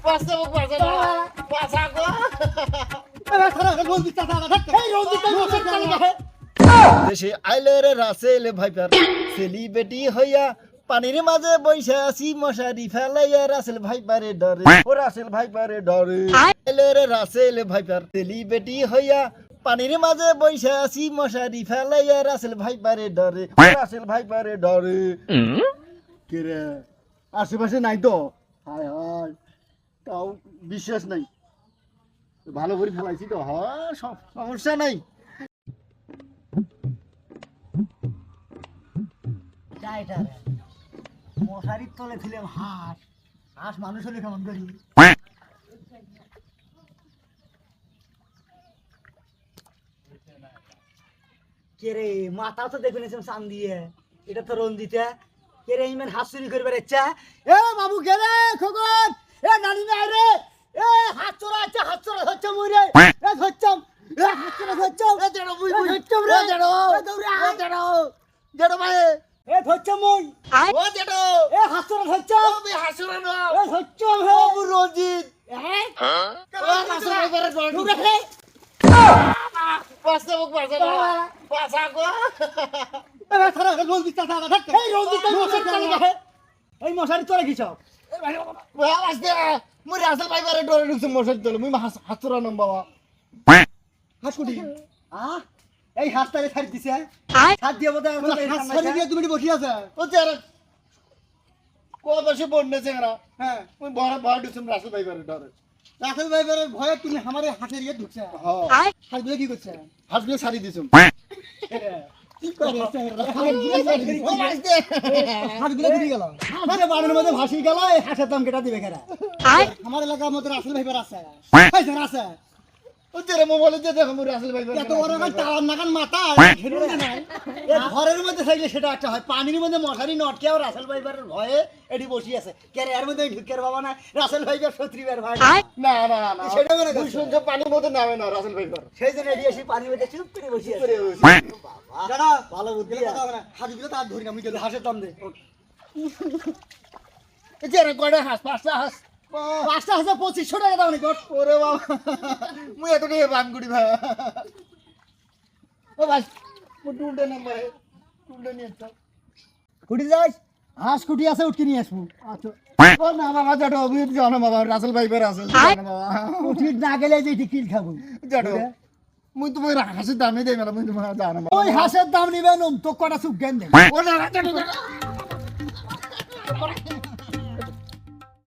পাঁচটা মুখ পাঁচা না পাঁচা গো দেশে আইলে রে রাসেল ভাইপার সেলিব্রিটি হইয়া পানির মাঝে বইসা আছি মশারি ফেলাইয়া রাসেল ভাইপারে ডরে ও রাসেল ভাইপারে ডরে আইলে রে রাসেল ভাইপার সেলিব্রিটি হইয়া পানির মাঝে বইসা আছি মশারি ফেলাইয়া রাসেল ভাইপারে ডরে ও রাসেল ভাইপারে ডরে কে রে আশেপাশে নাই তো হায় হায় তাও বিশ্বাস নাই ভালো করে ফেলাইছি তো হ্যাঁ সমস্যা নাই মশারির তলে ছিলাম হাঁস হাঁস মানুষ হলে কেমন করি কে রে মাথা তো দেখে নিয়েছিলাম চান দিয়ে এটা তো রঞ্জিতা কে রে ইমান হাঁস চুরি করবে ইচ্ছা এ বাবু কে রে খোকন এ নানি না রে এ হাত চোরা হচ্ছে মরে এ ধরছম এ হাত চোরা ধরছম এ জড়ো মুই ধরছম রে জড়ো জড়ো ভাই এ ধরছম মুই ও জড়ো এ হাত চোরা ধরছম আমি হাসুরা না এ ধরছম হে ও রঞ্জিত হ্যাঁ ও রাসেল ভাইপারে ডরে রে পাঁচটা মুখ পাঁচা না পাঁচা গো এই মশারি তোরা কি সব মুই রাসেল ভাইপারে ডরে ঢুকছে মশারি তলে মুই হাসুরা নাম বাবা হাসকুটি এই হাসটাকে ছাড়ি দিছে হাত দিয়ে বোধ হয় তুমি বসে আছে ও যারা কত বসে বন্যে চেংরা হ্যাঁ মুই বড় বড় ঢুকছে রাসেল ভাইপারে ডরে রাসেল ভাইবারের ভয়ে তুমি আমারে হাতের ইয়ে ঢুকছে হ্যাঁ হাতগুলো কি করছে হাসগুলো ছাড়ি দিছুম কি করে হাতগুলো দিবি গেল মানে বাড়ির মধ্যে ভাসি গেল এই হাঁসের দাম কেটা দিবে কেরা আমার এলাকার মধ্যে রাসেল ভাইবার আছে আছে ও তেরে মোবাইলে যে দেখো মুই রাসেল ভাইপারে এত বড় একটা টাওয়ার নাগান মাথা ঘেরুন না নাই ঘরের মধ্যে থাকলে সেটা একটা হয় পানির মধ্যে মশারি নটকে আর রাসেল ভাইবারের ভয়ে এটি বসি আছে কে এর মধ্যে ঢুকের বাবা না রাসেল ভাইবার শত্রুবার ভাই না না না সেটা মনে মুই শুনছে পানির মধ্যে নামে না রাসেল ভাইপার সেই জন্য এটি এসে পানির মধ্যে চুপ করে বসি আছে দাদা ভালো বুদ্ধি কথা হবে না হাতগুলো তার ধরি না মুই যদি হাসের দাম দে তেরে কয়টা হাস পাঁচটা হাস পাঁচটা হাজার 2500 টাকা দাও নি গট ওরে বাবা মুই এত নিয়ে বানগুড়ি ভাই ও ভাই মুই টুলটা নাম্বার টুলটা নিয়ে চল কুটি যাস হাঁস কুটি আছে উঠকে নিয়ে আসবো আচ্ছা ও না বাবা জটো অভিযোগ জানো বাবা রাসেল ভাইপার আছে জানো বাবা কুটি না গেলে যে এটি কিল খাবো জটো মুই তোমার হাসির দামই দেই মেলা মুই তোমার জানো ওই হাঁসের দাম নিবে নম তো কটা সুখ জ্ঞান দে ও না জটো